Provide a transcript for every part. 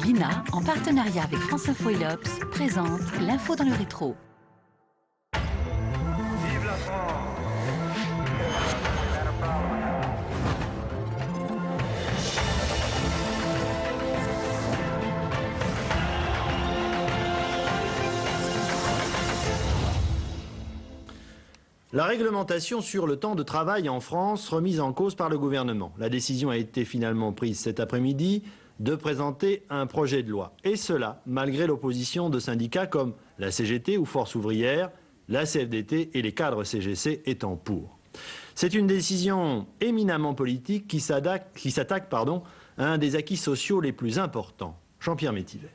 l'INA, en partenariat avec France Info et l'Obs, présente l'info dans le rétro. Vive la France! La réglementation sur le temps de travail en France remise en cause par le gouvernement. La décision a été finalement prise cet après-midi de présenter un projet de loi. Et cela, malgré l'opposition de syndicats comme la CGT ou Force ouvrière, la CFDT et les cadres CGC étant pour. C'est une décision éminemment politique qui s'attaque à un des acquis sociaux les plus importants. Jean-Pierre Métivet.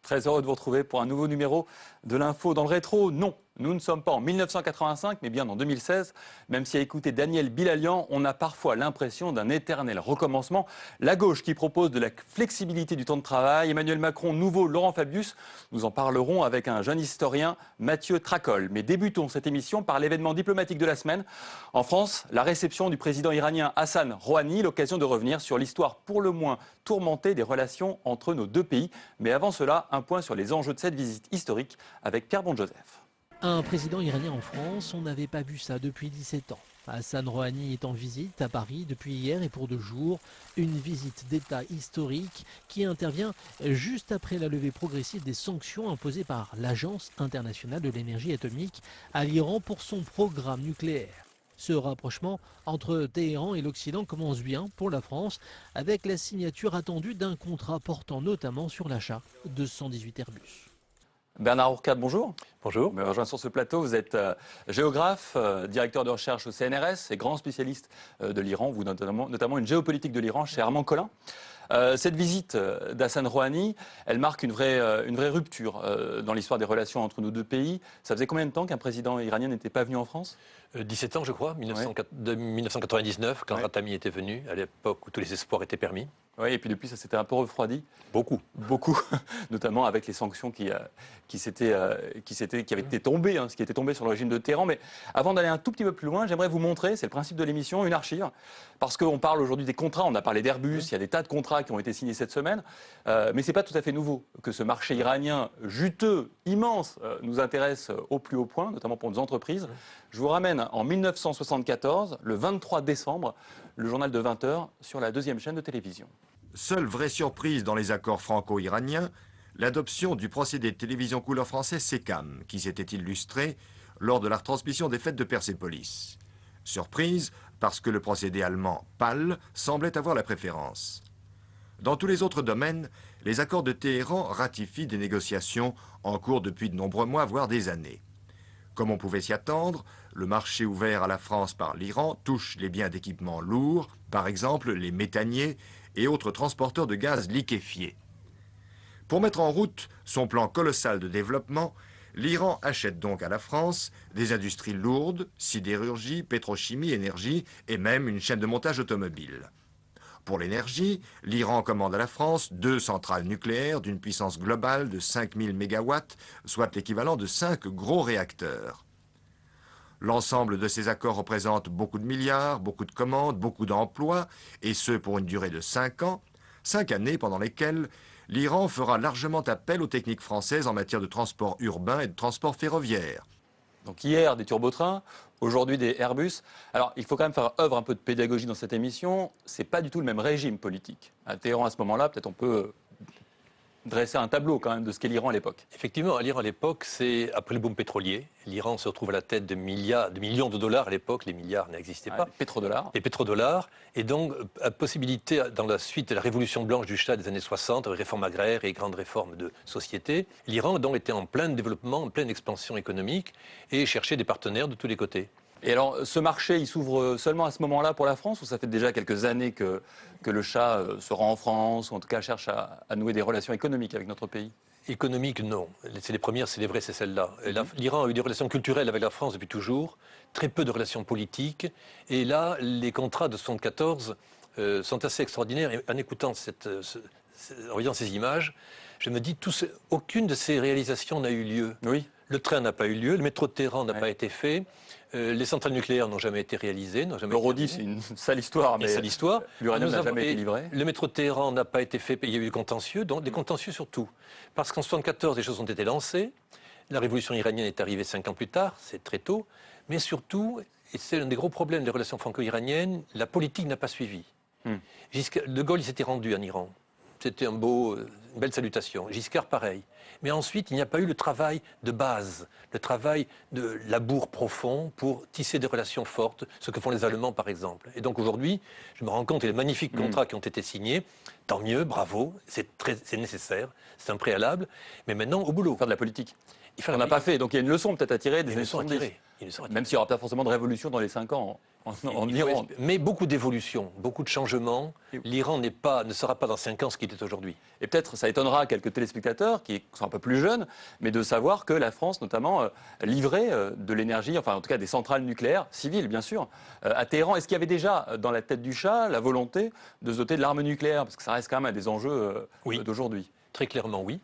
Très heureux de vous retrouver pour un nouveau numéro de l'info dans le rétro. Non, nous ne sommes pas en 1985, mais bien en 2016. Même si à écouter Daniel Bilalian, on a parfois l'impression d'un éternel recommencement. La gauche qui propose de la flexibilité du temps de travail, Emmanuel Macron nouveau, Laurent Fabius. Nous en parlerons avec un jeune historien, Mathieu Tracol. Mais débutons cette émission par l'événement diplomatique de la semaine. En France, la réception du président iranien Hassan Rouhani, l'occasion de revenir sur l'histoire pour le moins tourmentée des relations entre nos deux pays. Mais avant cela, un point sur les enjeux de cette visite historique avec Pierre Bonjoseph. Un président iranien en France, on n'avait pas vu ça depuis 17 ans. Hassan Rouhani est en visite à Paris depuis hier et pour 2 jours. Une visite d'État historique qui intervient juste après la levée progressive des sanctions imposées par l'Agence internationale de l'énergie atomique à l'Iran pour son programme nucléaire. Ce rapprochement entre Téhéran et l'Occident commence bien pour la France avec la signature attendue d'un contrat portant notamment sur l'achat de 118 Airbus. Bernard Ourcade, bonjour. Bonjour. Vous me rejoignez sur ce plateau. Vous êtes géographe, directeur de recherche au CNRS et grand spécialiste de l'Iran. Vous notamment une géopolitique de l'Iran chez Armand Collin. Cette visite d'Hassan Rouhani, elle marque une vraie rupture dans l'histoire des relations entre nos deux pays. Ça faisait combien de temps qu'un président iranien n'était pas venu en France ? 17 ans, je crois, 1999, quand Khatami était venu, à l'époque où tous les espoirs étaient permis. Oui, et puis depuis, ça s'était un peu refroidi. Beaucoup, notamment avec les sanctions qui avaient été tombées, qui étaient tombées sur le régime de Téhéran. Mais avant d'aller un tout petit peu plus loin, j'aimerais vous montrer, c'est le principe de l'émission, une archive. Parce qu'on parle aujourd'hui des contrats, on a parlé d'Airbus, il y a des tas de contrats qui ont été signés cette semaine. Mais ce n'est pas tout à fait nouveau que ce marché iranien juteux, immense, nous intéresse au plus haut point, notamment pour nos entreprises. Je vous ramène en 1974, le 23 décembre, le journal de 20 h sur la 2e chaîne de télévision. Seule vraie surprise dans les accords franco-iraniens, l'adoption du procédé de télévision couleur français SECAM, qui s'était illustré lors de la retransmission des fêtes de Persépolis. Surprise parce que le procédé allemand PAL semblait avoir la préférence. Dans tous les autres domaines, les accords de Téhéran ratifient des négociations en cours depuis de nombreux mois, voire des années. Comme on pouvait s'y attendre, le marché ouvert à la France par l'Iran touche les biens d'équipement lourds, par exemple les méthaniers et autres transporteurs de gaz liquéfiés. Pour mettre en route son plan colossal de développement, l'Iran achète donc à la France des industries lourdes, sidérurgie, pétrochimie, énergie et même une chaîne de montage automobile. Pour l'énergie, l'Iran commande à la France 2 centrales nucléaires d'une puissance globale de 5000 MW, soit l'équivalent de 5 gros réacteurs. L'ensemble de ces accords représente beaucoup de milliards, beaucoup de commandes, beaucoup d'emplois, et ce pour une durée de 5 ans, 5 années pendant lesquelles l'Iran fera largement appel aux techniques françaises en matière de transport urbain et de transport ferroviaire. Donc hier, des turbotrains, aujourd'hui des Airbus. Alors, il faut quand même faire œuvre un peu de pédagogie dans cette émission. Ce n'est pas du tout le même régime politique. À Téhéran, à ce moment-là, peut-être on peut dresser un tableau quand même de ce qu'est l'Iran à l'époque. Effectivement, l'Iran à l'époque, c'est après le boom pétrolier. L'Iran se retrouve à la tête de millions de dollars à l'époque. Les milliards n'existaient pas. Les pétrodollars. Les pétrodollars. Et donc, la possibilité, dans la suite de la révolution blanche du Shah des années 60, réforme agraire et grandes réformes de société, l'Iran donc était en plein développement, en pleine expansion économique et cherchait des partenaires de tous les côtés. Et alors, ce marché, il s'ouvre seulement à ce moment-là pour la France, ou ça fait déjà quelques années que le Shah se rend en France, ou en tout cas cherche à nouer des relations économiques avec notre pays? Économique, non. C'est les premières, c'est les vraies, c'est celles-là. L'Iran a eu des relations culturelles avec la France depuis toujours, très peu de relations politiques. Et là, les contrats de 1974 sont assez extraordinaires. Et en écoutant en voyant ces images, je me dis, aucune de ces réalisations n'a eu lieu. Oui. Le train n'a pas eu lieu, le métro de Téhéran n'a pas été fait, les centrales nucléaires n'ont jamais été réalisées. Le Rodi, c'est une sale histoire, mais l'uranium n'a jamais été livré. Le métro de Téhéran n'a pas été fait, il y a eu des contentieux, donc des contentieux surtout. Parce qu'en 1974, les choses ont été lancées, la révolution iranienne est arrivée 5 ans plus tard, c'est très tôt, mais surtout, et c'est l'un des gros problèmes des relations franco-iraniennes, la politique n'a pas suivi. De Gaulle, il s'était rendu en Iran. C'était une belle salutation. Giscard, pareil. Mais ensuite, il n'y a pas eu le travail de base, le travail de labour profond pour tisser des relations fortes, ce que font les Allemands, par exemple. Et donc aujourd'hui, je me rends compte des magnifiques contrats qui ont été signés. Tant mieux, bravo, c'est nécessaire, c'est un préalable. Mais maintenant, au boulot. Faire de la politique. On n'a pas fait, donc il y a une leçon peut-être à tirer des années 70. Même s'il n'y aura pas forcément de révolution dans les 5 ans en Iran. Mais beaucoup d'évolutions, beaucoup de changements. L'Iran ne sera pas dans 5 ans ce qu'il est aujourd'hui. Et peut-être ça étonnera quelques téléspectateurs qui sont un peu plus jeunes, mais de savoir que la France notamment livrait de l'énergie, enfin en tout cas des centrales nucléaires, civiles bien sûr, à Téhéran. Est-ce qu'il y avait déjà dans la tête du Shah la volonté de se doter de l'arme nucléaire? Parce que ça reste quand même un des enjeux d'aujourd'hui. Très clairement oui.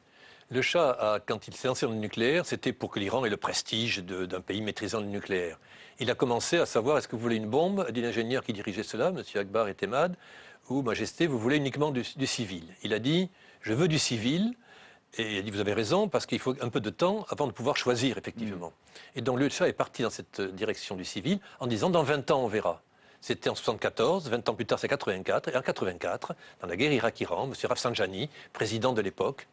Le Shah, quand il s'est lancé dans le nucléaire, c'était pour que l'Iran ait le prestige d'un pays maîtrisant le nucléaire. Il a commencé à savoir, est-ce que vous voulez une bombe, dit l'ingénieur qui dirigeait cela, M. Akbar et Temad, ou Majesté, vous voulez uniquement du civil. Il a dit, je veux du civil, et il a dit, vous avez raison, parce qu'il faut un peu de temps avant de pouvoir choisir, effectivement. Et donc le Shah est parti dans cette direction du civil, en disant, dans 20 ans, on verra. C'était en 1974, 20 ans plus tard, c'est 1984, et en 1984, dans la guerre Irak-Iran, M. Rafsanjani, président de l'époque,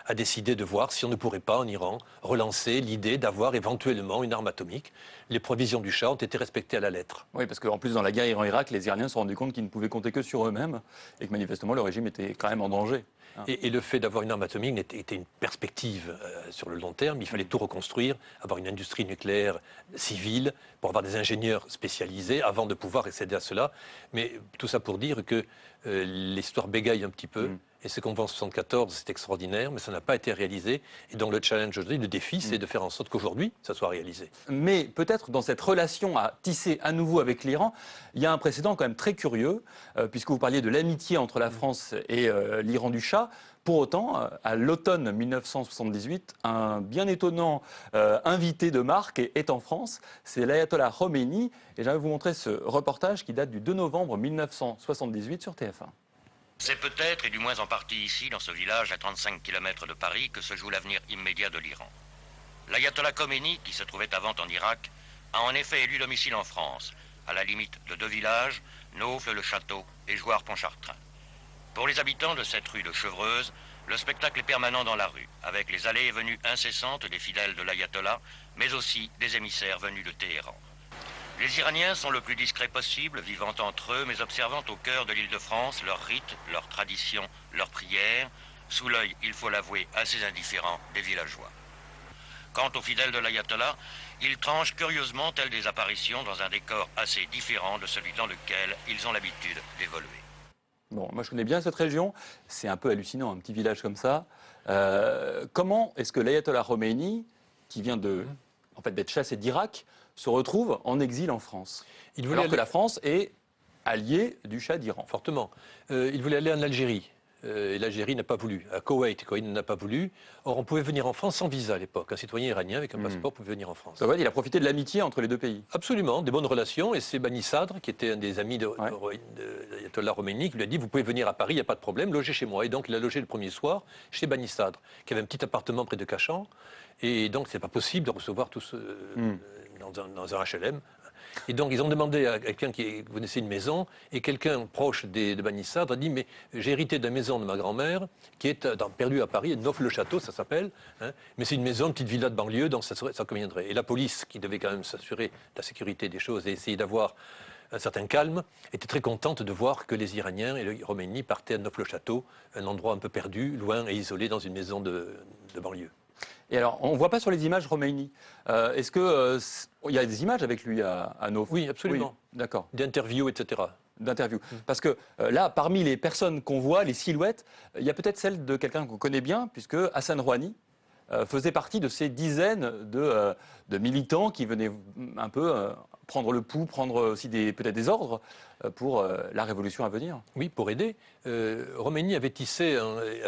a décidé de voir si on ne pourrait pas, en Iran, relancer l'idée d'avoir éventuellement une arme atomique. Les provisions du Shah ont été respectées à la lettre. Oui, parce qu'en plus, dans la guerre Iran-Irak, les Iraniens se sont rendus compte qu'ils ne pouvaient compter que sur eux-mêmes et que manifestement, le régime était quand même en danger. Et le fait d'avoir une arme atomique était une perspective sur le long terme. Il fallait tout reconstruire, avoir une industrie nucléaire civile, pour avoir des ingénieurs spécialisés avant de pouvoir accéder à cela. Mais tout ça pour dire que l'histoire bégaye un petit peu. Et ce qu'on voit en 1974, c'est extraordinaire, mais ça n'a pas été réalisé. Et donc le challenge aujourd'hui, le défi, c'est de faire en sorte qu'aujourd'hui, ça soit réalisé. Mais peut-être dans cette relation à tisser à nouveau avec l'Iran, il y a un précédent quand même très curieux, puisque vous parliez de l'amitié entre la France et l'Iran du Shah. Pour autant, à l'automne 1978, un bien étonnant invité de marque est en France, c'est l'ayatollah Khomeini. Et j'aimerais vous montrer ce reportage qui date du 2 novembre 1978 sur TF1. C'est peut-être, et du moins en partie ici, dans ce village à 35 km de Paris, que se joue l'avenir immédiat de l'Iran. L'ayatollah Khomeini, qui se trouvait avant en Irak, a en effet élu domicile en France, à la limite de 2 villages, Naufle-le-Château et Jouarre-Pontchartrain. Pour les habitants de cette rue de Chevreuse, le spectacle est permanent dans la rue, avec les allées et venues incessantes des fidèles de l'ayatollah, mais aussi des émissaires venus de Téhéran. Les Iraniens sont le plus discrets possible, vivant entre eux, mais observant au cœur de l'Île-de-France leurs rites, leurs traditions, leurs prières, sous l'œil, il faut l'avouer, assez indifférent des villageois. Quant aux fidèles de l'ayatollah, ils tranchent curieusement tels des apparitions dans un décor assez différent de celui dans lequel ils ont l'habitude d'évoluer. Bon, moi je connais bien cette région, c'est un peu hallucinant, un petit village comme ça. Comment est-ce que l'ayatollah Khomeini, qui vient d'être chassé d'Irak, se retrouve en exil en France, alors que la France est alliée du Shah d'Iran? Fortement. Il voulait aller en Algérie. Et l'Algérie n'a pas voulu. À Koweït, Koweït n'a pas voulu. Or, on pouvait venir en France sans visa à l'époque. Un citoyen iranien avec un passeport pouvait venir en France. Ça veut dire, il a profité de l'amitié entre les deux pays. Absolument, des bonnes relations. Et c'est Bani Sadr, qui était un des amis de l'ayatollah Khomeini, qui lui a dit, vous pouvez venir à Paris, il n'y a pas de problème, logez chez moi. Et donc, il a logé le premier soir chez Bani Sadr, qui avait un petit appartement près de Cachan. Et donc, c'est pas possible de recevoir tous dans un HLM. Et donc, ils ont demandé à quelqu'un qui connaissait une maison, et quelqu'un proche de Bani Sadr a dit, mais j'ai hérité de la maison de ma grand-mère, qui est perdue à Paris, Naufle-le-Château, ça s'appelle, mais c'est une maison, une petite villa de banlieue, donc ça conviendrait. Et la police, qui devait quand même s'assurer de la sécurité des choses et essayer d'avoir un certain calme, était très contente de voir que les Iraniens et le Khomeini partaient à Naufle-le-Château, un endroit un peu perdu, loin et isolé, dans une maison de banlieue. Et alors, on ne voit pas sur les images Khomeini. Est-ce que il y a des images avec lui à Naufle? Oui, absolument. Oui, d'accord. D'interviews, etc. D'interviews. Parce que là, parmi les personnes qu'on voit, les silhouettes, il y a peut-être celle de quelqu'un qu'on connaît bien, puisque Hassan Rouhani faisait partie de ces dizaines de militants qui venaient un peu prendre le pouls, prendre aussi peut-être des ordres pour la révolution à venir. Oui, pour aider. Khomeini avait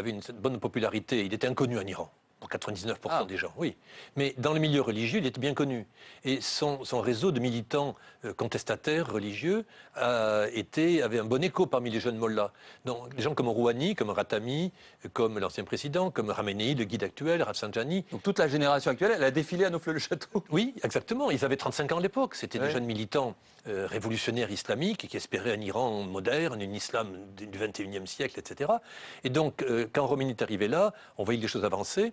une bonne popularité. Il était inconnu en Iran. pour 99% des gens, oui. Mais dans le milieu religieux, il était bien connu. Et son réseau de militants contestataires religieux avait un bon écho parmi les jeunes mollahs. Donc, des gens comme Rouhani, comme Ratami, comme l'ancien président, comme Ramenei, le guide actuel, Rafsanjani. Donc toute la génération actuelle, elle a défilé à Neaufle-le-Château. Oui, exactement. Ils avaient 35 ans à l'époque. C'était des jeunes militants révolutionnaires islamiques qui espéraient un Iran moderne, un islam du XXIe siècle, etc. Et donc, quand Khomeini est arrivé là, on voyait que les choses avançaient.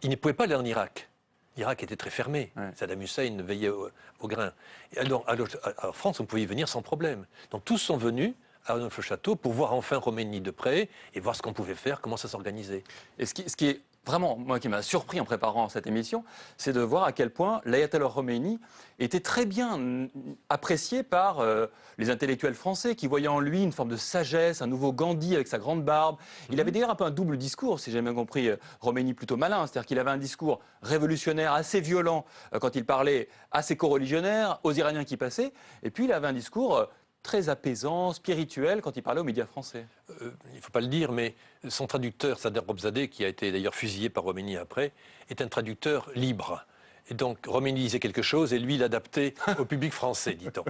Il ne pouvait pas aller en Irak. L'Irak était très fermé. Saddam Hussein veillait au grain. Et alors, en France, on pouvait y venir sans problème. Donc tous sont venus à Neaufle-le-Château pour voir enfin Khomeini de près et voir ce qu'on pouvait faire, comment ça s'organisait. Et ce qui est vraiment, moi, qui m'a surpris en préparant cette émission, c'est de voir à quel point l'ayatollah Khomeini était très bien apprécié par les intellectuels français qui voyaient en lui une forme de sagesse, un nouveau Gandhi avec sa grande barbe. Il avait d'ailleurs un peu un double discours, si j'ai bien compris, Khomeini plutôt malin, c'est-à-dire qu'il avait un discours révolutionnaire assez violent quand il parlait à ses coreligionnaires, aux Iraniens qui passaient, et puis il avait un discours très apaisant, spirituel, quand il parlait aux médias français. Il ne faut pas le dire, mais son traducteur, Sader Robzadeh, qui a été d'ailleurs fusillé par Khomeini après, est un traducteur libre. Et donc, Khomeini disait quelque chose et lui l'adaptait au public français, dit-on.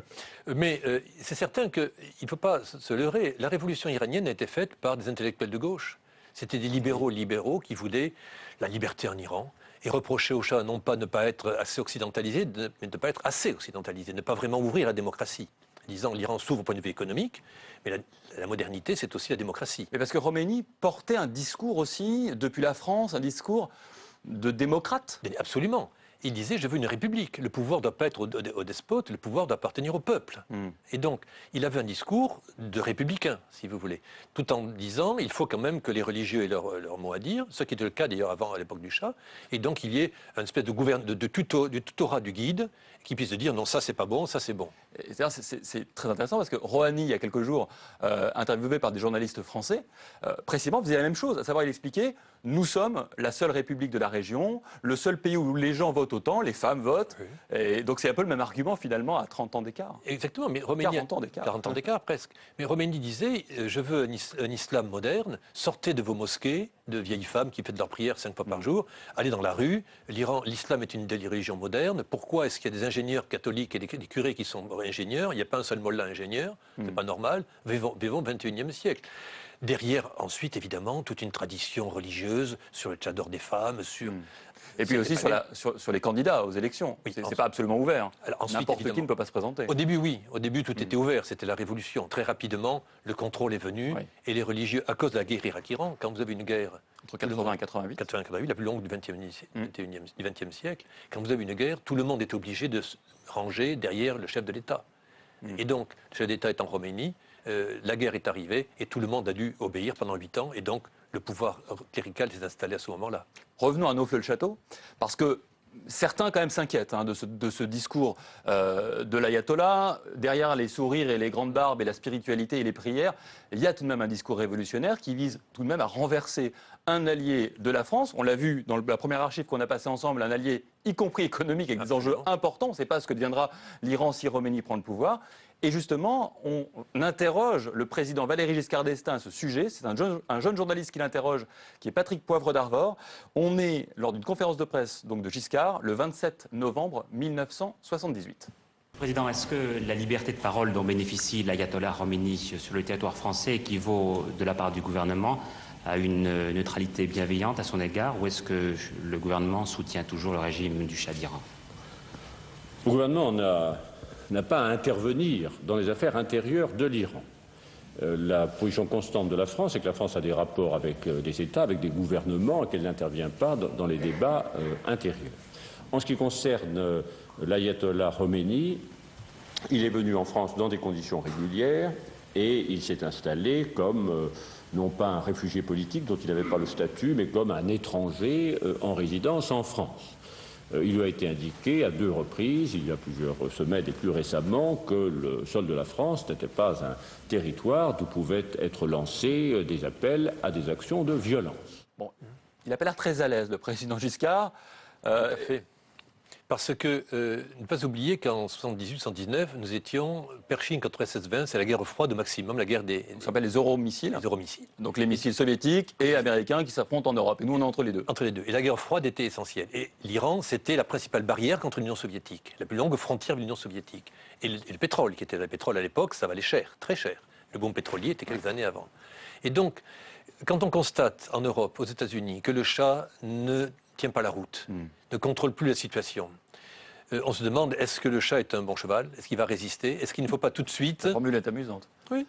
Mais c'est certain qu'il ne faut pas se leurrer. La révolution iranienne a été faite par des intellectuels de gauche. C'était des libéraux qui voulaient la liberté en Iran et reprochaient au Shah non pas de ne pas être assez occidentalisé, mais de ne pas être assez occidentalisé, de ne pas vraiment ouvrir la démocratie. Disant l'Iran s'ouvre au point de vue économique, mais la modernité, c'est aussi la démocratie. Mais parce que Khomeini portait un discours aussi, depuis la France, un discours de démocrate. Absolument. Il disait, je veux une république. Le pouvoir ne doit pas être au despote, le pouvoir doit appartenir au peuple. Et donc, il avait un discours de républicain, si vous voulez, tout en disant, il faut quand même que les religieux aient leur mot à dire, ce qui était le cas d'ailleurs avant, à l'époque du Shah, et donc il y ait une espèce de tutorat du guide qui puisse dire, non, ça c'est pas bon, ça c'est bon. C'est très intéressant parce que Rouhani, il y a quelques jours, interviewé par des journalistes français, précisément faisait la même chose, à savoir il expliquait, nous sommes la seule république de la région, le seul pays où les gens votent autant, les femmes votent, et donc c'est un peu le même argument finalement à 30 ans d'écart. Exactement, mais Khomeini, 40 ans d'écart. 40 ans d'écart presque. Mais Khomeini disait, je veux un islam moderne, sortez de vos mosquées, de vieilles femmes qui font leurs prières 5 fois par jour, allez dans la rue, l'islam est une des religions modernes, pourquoi est-ce qu'il y a des ingénieurs catholiques et des curés qui sont ingénieurs, il n'y a pas un seul mollah ingénieur, c'est pas normal, vivons au XXIe siècle. Derrière, ensuite, évidemment, toute une tradition religieuse sur le tchador des femmes, sur... Et puis aussi sur les candidats aux élections. Oui, c'est pas absolument ouvert. N'importe qui ne peut pas se présenter. Au début, oui. Au début, tout était ouvert. C'était la révolution. Très rapidement, le contrôle est venu. Et les religieux, à cause de la guerre Irak-Iran, quand vous avez une guerre... Entre 80 et 88. 88, la plus longue du XXe siècle. Quand vous avez une guerre, tout le monde est obligé de se ranger derrière le chef de l'État. Et donc, le chef d'État étant Khomeini, la guerre est arrivée et tout le monde a dû obéir pendant 8 ans. Et donc, le pouvoir clérical s'est installé à ce moment-là. Revenons à Neaufle-le-Château, parce que certains quand même s'inquiètent de ce discours de l'ayatollah. Derrière les sourires et les grandes barbes et la spiritualité et les prières, il y a tout de même un discours révolutionnaire qui vise tout de même à renverser un allié de la France. On l'a vu dans la première archive qu'on a passée ensemble, un allié y compris économique avec des enjeux importants. On ne sait pas ce que deviendra l'Iran si Khomeini prend le pouvoir. Et justement, on interroge le président Valéry Giscard d'Estaing à ce sujet. C'est un jeune journaliste qui l'interroge, qui est Patrick Poivre d'Arvor. On est lors d'une conférence de presse donc de Giscard, le 27 novembre 1978. Président, est-ce que la liberté de parole dont bénéficie l'ayatollah Khomeini sur le territoire français équivaut de la part du gouvernement à une neutralité bienveillante à son égard, ou est-ce que le gouvernement soutient toujours le régime du Shah d'Iran? Le gouvernement n'a pas à intervenir dans les affaires intérieures de l'Iran. La position constante de la France, c'est que la France a des rapports avec des États, avec des gouvernements, et qu'elle n'intervient pas dans les débats intérieurs. En ce qui concerne l'ayatollah Khomeini, il est venu en France dans des conditions régulières et il s'est installé comme non pas un réfugié politique dont il n'avait pas le statut, mais comme un étranger en résidence en France. Il lui a été indiqué à 2 reprises, il y a plusieurs semaines et plus récemment, que le sol de la France n'était pas un territoire d'où pouvaient être lancés des appels à des actions de violence. Bon, il n'a pas l'air très à l'aise, le président Giscard. Tout à fait. Parce que, ne pas oublier qu'en 78-79, nous étions Pershing contre SS-20, c'est la guerre froide au maximum, la guerre des... Ça s'appelle les euromissiles. Les euromissiles. Donc les missiles soviétiques et américains qui s'affrontent en Europe. Et nous, on est entre les deux. Entre les deux. Et la guerre froide était essentielle. Et l'Iran, c'était la principale barrière contre l'Union soviétique, la plus longue frontière de l'Union soviétique. Et le pétrole, qui était le pétrole à l'époque, ça valait cher, très cher. Le boom pétrolier était quelques années avant. Et donc, quand on constate en Europe, aux États-Unis, que le Shah ne tient pas la route, ne contrôle plus la situation, on se demande, est-ce que le Shah est un bon cheval? Est-ce qu'il va résister? Est-ce qu'il ne faut pas tout de suite... La formule est amusante. Oui.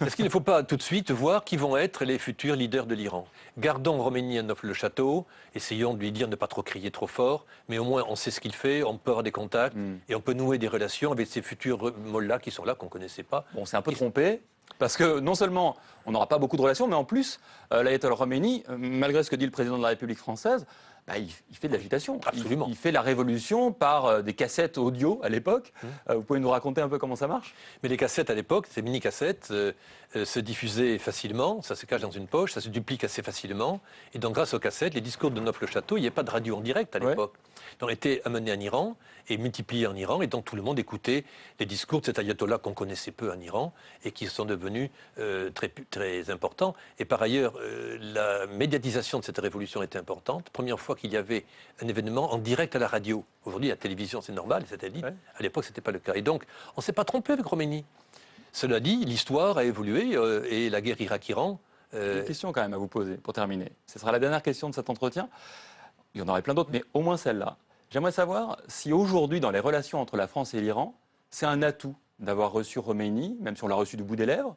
Est-ce qu'il ne faut pas tout de suite voir qui vont être les futurs leaders de l'Iran? Gardons Khomeini-Neuf le château, essayons de lui dire de ne pas trop crier trop fort, mais au moins on sait ce qu'il fait, on peut avoir des contacts, et on peut nouer des relations avec ces futurs mollahs qui sont là, qu'on ne connaissait pas. Bon, c'est un peu trompé, parce que non seulement on n'aura pas beaucoup de relations, mais en plus, l'ayatollah Khomeini, malgré ce que dit le président de la République française, bah, il fait de l'agitation. Absolument. Il fait la révolution par des cassettes audio à l'époque. Vous pouvez nous raconter un peu comment ça marche? Mais les cassettes à l'époque, ces mini-cassettes, se diffusaient facilement, ça se cache dans une poche, ça se duplique assez facilement. Et donc grâce aux cassettes, les discours de Neuf-le-Château, il n'y avait pas de radio en direct à l'époque. Donc étaient amenés en Iran et multipliés en Iran. Et donc tout le monde écoutait les discours de cet ayatollah qu'on connaissait peu en Iran et qui sont devenus très importants. Et par ailleurs, la médiatisation de cette révolution était importante. Première fois qu'il y avait un événement en direct à la radio. Aujourd'hui, la télévision, c'est normal, les satellites. À l'époque, ce n'était pas le cas. Et donc, on ne s'est pas trompé avec Khomeini. Cela dit, l'histoire a évolué et la guerre Irak-Iran... Une question quand même à vous poser, pour terminer. Ce sera la dernière question de cet entretien. Il y en aurait plein d'autres, mais au moins celle-là. J'aimerais savoir si aujourd'hui, dans les relations entre la France et l'Iran, c'est un atout d'avoir reçu Khomeini, même si on l'a reçu du bout des lèvres,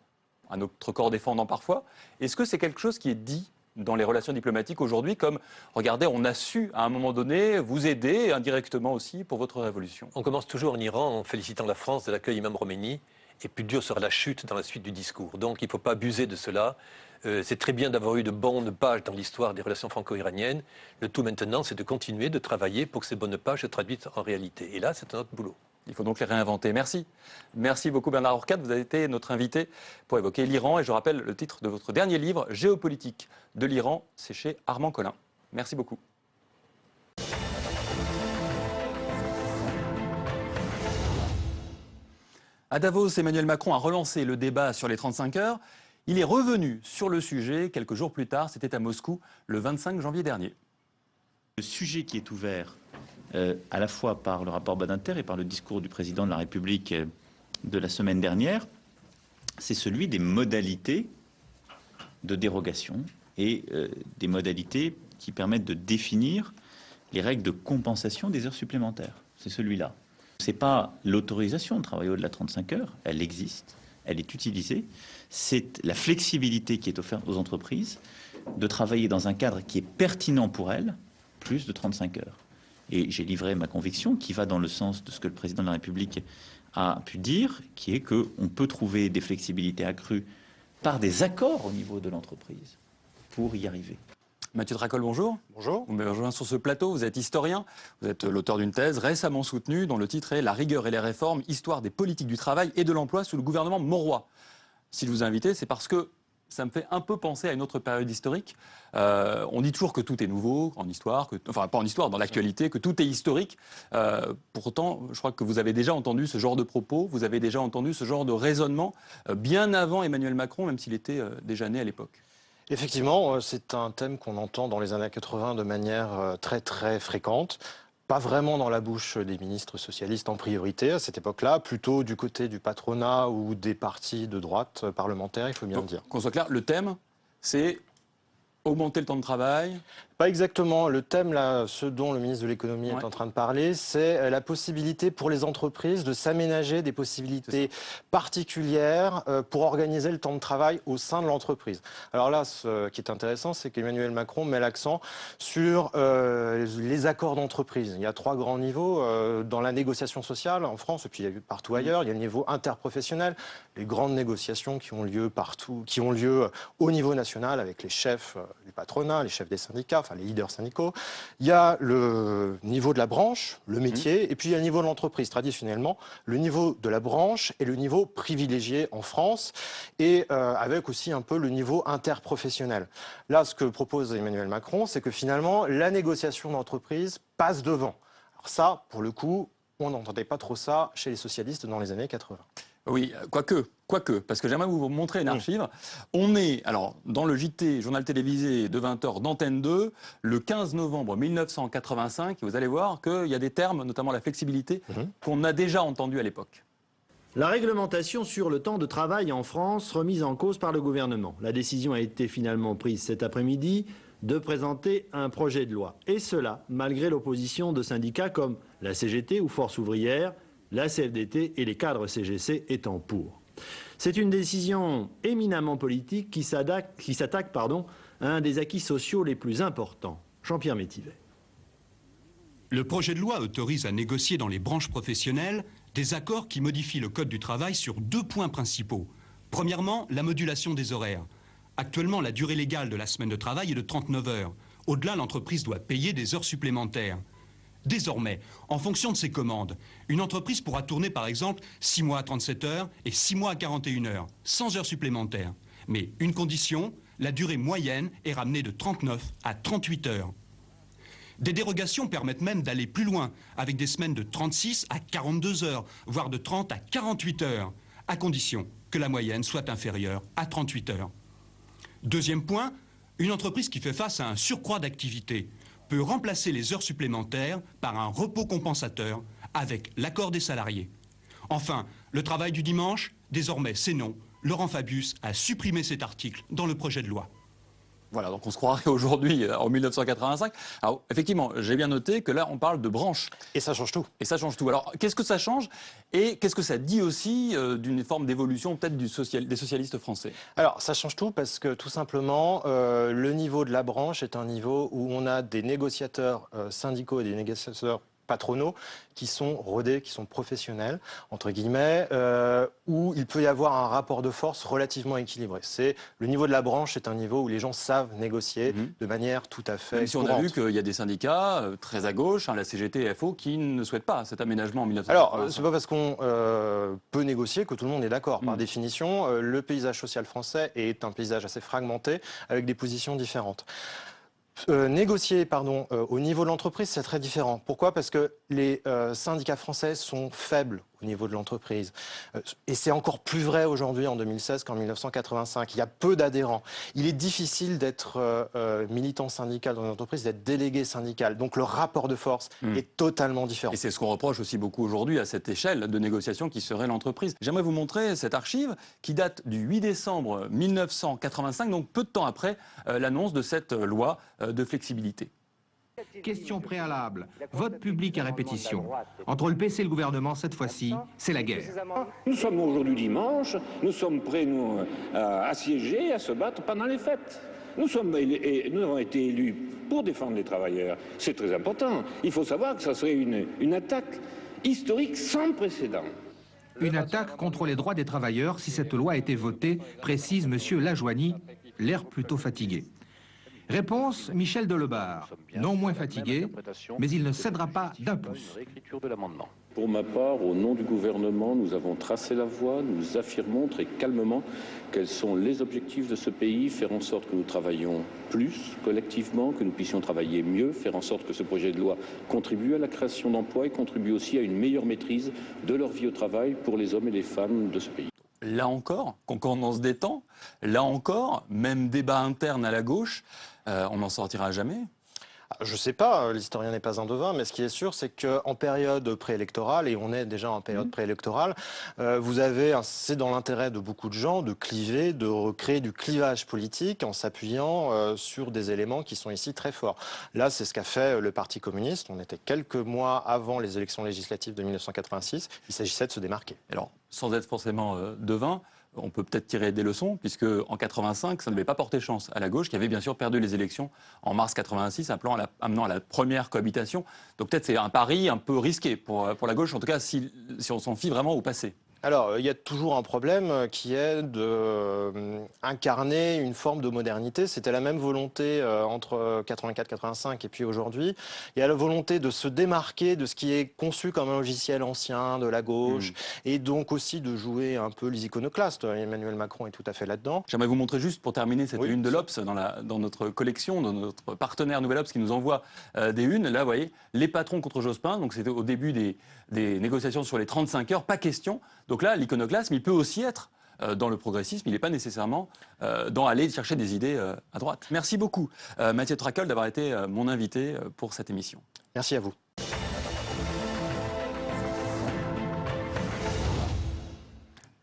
à notre corps défendant parfois. Est-ce que c'est quelque chose qui est dit dans les relations diplomatiques aujourd'hui, comme, regardez, on a su, à un moment donné, vous aider indirectement aussi pour votre révolution? On commence toujours en Iran en félicitant la France de l'accueil Imam Khomeini, et plus dur sera la chute dans la suite du discours. Donc il ne faut pas abuser de cela. C'est très bien d'avoir eu de bonnes pages dans l'histoire des relations franco-iraniennes. Le tout maintenant, c'est de continuer de travailler pour que ces bonnes pages se traduisent en réalité. Et là, c'est un autre boulot. Il faut donc les réinventer. Merci. Merci beaucoup Bernard Orcade. Vous avez été notre invité pour évoquer l'Iran. Et je rappelle le titre de votre dernier livre, Géopolitique de l'Iran. C'est chez Armand Collin. Merci beaucoup. À Davos, Emmanuel Macron a relancé le débat sur les 35 heures. Il est revenu sur le sujet quelques jours plus tard. C'était à Moscou le 25 janvier dernier. Le sujet qui est ouvert à la fois par le rapport Badinter et par le discours du président de la République de la semaine dernière, c'est celui des modalités de dérogation et des modalités qui permettent de définir les règles de compensation des heures supplémentaires. C'est celui-là. Ce n'est pas l'autorisation de travailler au-delà de 35 heures, elle existe, elle est utilisée. C'est la flexibilité qui est offerte aux entreprises de travailler dans un cadre qui est pertinent pour elles, plus de 35 heures. Et j'ai livré ma conviction qui va dans le sens de ce que le président de la République a pu dire, qui est qu'on peut trouver des flexibilités accrues par des accords au niveau de l'entreprise pour y arriver. Mathieu Dracol, bonjour. Bonjour. Vous m'avez rejoint sur ce plateau, vous êtes historien, vous êtes l'auteur d'une thèse récemment soutenue dont le titre est « La rigueur et les réformes, histoire des politiques du travail et de l'emploi sous le gouvernement Mauroy ». Si je vous ai invité, c'est parce que ça me fait un peu penser à une autre période historique. On dit toujours que tout est nouveau en histoire, enfin pas en histoire, dans l'actualité, que tout est historique. Pourtant, je crois que vous avez déjà entendu ce genre de propos, vous avez déjà entendu ce genre de raisonnement bien avant Emmanuel Macron, même s'il était déjà né à l'époque. Effectivement, c'est un thème qu'on entend dans les années 80 de manière très très fréquente. Pas vraiment dans la bouche des ministres socialistes en priorité à cette époque-là, plutôt du côté du patronat ou des partis de droite parlementaires, il faut bien le dire. Qu'on soit clair, le thème, c'est augmenter le temps de travail. Pas exactement. Le thème, là, ce dont le ministre de l'économie est en train de parler, c'est la possibilité pour les entreprises de s'aménager des possibilités particulières pour organiser le temps de travail au sein de l'entreprise. Alors là, ce qui est intéressant, c'est qu'Emmanuel Macron met l'accent sur les accords d'entreprise. Il y a 3 grands niveaux dans la négociation sociale en France, et puis il y a eu partout ailleurs. Il y a le niveau interprofessionnel, les grandes négociations qui ont lieu partout, qui ont lieu au niveau national avec les chefs du patronat, les chefs des syndicats, enfin les leaders syndicaux. Il y a le niveau de la branche, le métier, et puis il y a le niveau de l'entreprise. Traditionnellement, le niveau de la branche est le niveau privilégié en France, et avec aussi un peu le niveau interprofessionnel. Là, ce que propose Emmanuel Macron, c'est que finalement, la négociation d'entreprise passe devant. Alors ça, pour le coup, on n'entendait pas trop ça chez les socialistes dans les années 80. Oui, quoique, parce que j'aimerais vous montrer une archive. On est, alors, dans le JT, journal télévisé de 20h d'Antenne 2, le 15 novembre 1985, et vous allez voir qu'il y a des termes, notamment la flexibilité, qu'on a déjà entendus à l'époque. La réglementation sur le temps de travail en France remise en cause par le gouvernement. La décision a été finalement prise cet après-midi de présenter un projet de loi. Et cela, malgré l'opposition de syndicats comme la CGT ou Force ouvrière, la CFDT et les cadres CGC étant pour. C'est une décision éminemment politique qui s'attaque à un des acquis sociaux les plus importants. Jean-Pierre Métivet. Le projet de loi autorise à négocier dans les branches professionnelles des accords qui modifient le Code du travail sur 2 points principaux. Premièrement, la modulation des horaires. Actuellement, la durée légale de la semaine de travail est de 39 heures. Au-delà, l'entreprise doit payer des heures supplémentaires. Désormais, en fonction de ses commandes, une entreprise pourra tourner par exemple 6 mois à 37 heures et 6 mois à 41 heures, sans heures supplémentaires. Mais une condition, la durée moyenne est ramenée de 39 à 38 heures. Des dérogations permettent même d'aller plus loin, avec des semaines de 36 à 42 heures, voire de 30 à 48 heures, à condition que la moyenne soit inférieure à 38 heures. Deuxième point, une entreprise qui fait face à un surcroît d'activité peut remplacer les heures supplémentaires par un repos compensateur avec l'accord des salariés. Enfin, le travail du dimanche, désormais c'est non. Laurent Fabius a supprimé cet article dans le projet de loi. Voilà, donc on se croirait aujourd'hui en 1985. Alors effectivement, j'ai bien noté que là on parle de branches. Et ça change tout. Et ça change tout. Alors qu'est-ce que ça change et qu'est-ce que ça dit aussi d'une forme d'évolution peut-être des socialistes français? Alors ça change tout parce que tout simplement le niveau de la branche est un niveau où on a des négociateurs syndicaux et des négociateurs patronaux qui sont rodés, qui sont professionnels, entre guillemets, où il peut y avoir un rapport de force relativement équilibré. Le niveau de la branche est un niveau où les gens savent négocier de manière tout à fait Même si on a vu qu'il y a des syndicats très à gauche, la CGT et FO, qui ne souhaitent pas cet aménagement en 1985. Alors, c'est pas parce qu'on peut négocier que tout le monde est d'accord. Par définition, le paysage social français est un paysage assez fragmenté, avec des positions différentes. Négocier au niveau de l'entreprise, c'est très différent. Pourquoi? Parce que les syndicats français sont faibles au niveau de l'entreprise. Et c'est encore plus vrai aujourd'hui en 2016 qu'en 1985. Il y a peu d'adhérents. Il est difficile d'être militant syndical dans une entreprise, d'être délégué syndical. Donc le rapport de force est totalement différent. Et c'est ce qu'on reproche aussi beaucoup aujourd'hui à cette échelle de négociation qui serait l'entreprise. J'aimerais vous montrer cette archive qui date du 8 décembre 1985, donc peu de temps après l'annonce de cette loi de flexibilité. Question préalable. Vote public à répétition. Entre le PC et le gouvernement, cette fois-ci, c'est la guerre. Nous sommes aujourd'hui dimanche, nous sommes prêts, nous, à siéger, à se battre pendant les fêtes. Nous avons été élus pour défendre les travailleurs. C'est très important. Il faut savoir que ça serait une attaque historique sans précédent. Une attaque contre les droits des travailleurs si cette loi était votée, précise M. Lajoigny, l'air plutôt fatigué. Réponse, Michel Delebarre, non moins fatigué, mais il ne cédera pas d'un pouce. Pour ma part, au nom du gouvernement, nous avons tracé la voie, nous affirmons très calmement quels sont les objectifs de ce pays, faire en sorte que nous travaillions plus collectivement, que nous puissions travailler mieux, faire en sorte que ce projet de loi contribue à la création d'emplois et contribue aussi à une meilleure maîtrise de leur vie au travail pour les hommes et les femmes de ce pays. Là encore, concordance des temps, là encore, même débat interne à la gauche, on n'en sortira jamais. Je ne sais pas, l'historien n'est pas un devin, mais ce qui est sûr, c'est qu'en période préélectorale, et on est déjà en période préélectorale, c'est dans l'intérêt de beaucoup de gens de cliver, de recréer du clivage politique en s'appuyant sur des éléments qui sont ici très forts. Là, c'est ce qu'a fait le Parti communiste. On était quelques mois avant les élections législatives de 1986. Il s'agissait de se démarquer. Alors, sans être forcément devin, on peut peut-être tirer des leçons, puisque en 85, ça ne devait pas porter chance à la gauche, qui avait bien sûr perdu les élections en mars 86, amenant à la première cohabitation. Donc peut-être c'est un pari un peu risqué pour la gauche, en tout cas si on s'en fie vraiment au passé. Alors, il y a toujours un problème qui est d'incarner une forme de modernité. C'était la même volonté entre 84-85 et puis aujourd'hui. Il y a la volonté de se démarquer de ce qui est conçu comme un logiciel ancien de la gauche et donc aussi de jouer un peu les iconoclastes. Emmanuel Macron est tout à fait là-dedans. J'aimerais vous montrer juste pour terminer cette une de l'Obs dans notre collection, dans notre partenaire Nouvelle Obs qui nous envoie des unes. Là, vous voyez, les patrons contre Jospin. Donc c'était au début des négociations sur les 35 heures, pas question. Donc là, l'iconoclasme, il peut aussi être dans le progressisme, il n'est pas nécessairement dans aller chercher des idées à droite. Merci beaucoup, Mathieu Tracol, d'avoir été mon invité pour cette émission. Merci à vous.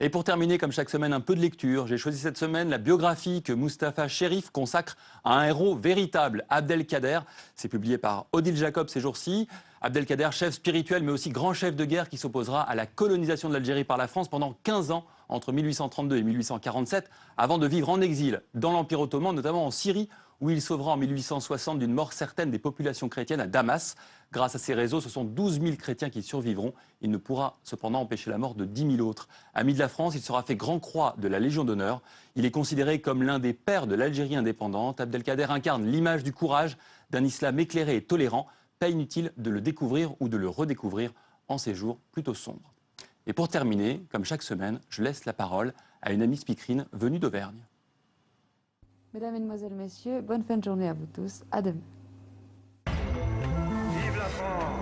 Et pour terminer, comme chaque semaine, un peu de lecture. J'ai choisi cette semaine la biographie que Mustapha Chérif consacre à un héros véritable, Abdelkader. C'est publié par Odile Jacob ces jours-ci. Abdelkader, chef spirituel, mais aussi grand chef de guerre qui s'opposera à la colonisation de l'Algérie par la France pendant 15 ans, entre 1832 et 1847, avant de vivre en exil dans l'Empire ottoman, notamment en Syrie, où il sauvera en 1860 d'une mort certaine des populations chrétiennes à Damas. Grâce à ces réseaux, ce sont 12 000 chrétiens qui survivront. Il ne pourra cependant empêcher la mort de 10 000 autres. Ami de la France, il sera fait grand croix de la Légion d'honneur. Il est considéré comme l'un des pères de l'Algérie indépendante. Abdelkader incarne l'image du courage d'un islam éclairé et tolérant. Pas inutile de le découvrir ou de le redécouvrir en ces jours plutôt sombres. Et pour terminer, comme chaque semaine, je laisse la parole à une amie speakerine venue d'Auvergne. Mesdames, Mesdemoiselles, Messieurs, bonne fin de journée à vous tous. À demain. Vive la France!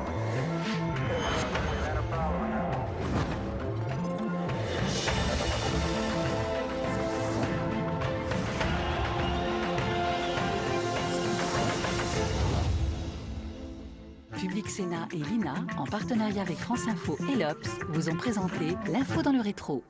Public Sénat et l'INA, en partenariat avec France Info et l'Obs, vous ont présenté l'info dans le rétro.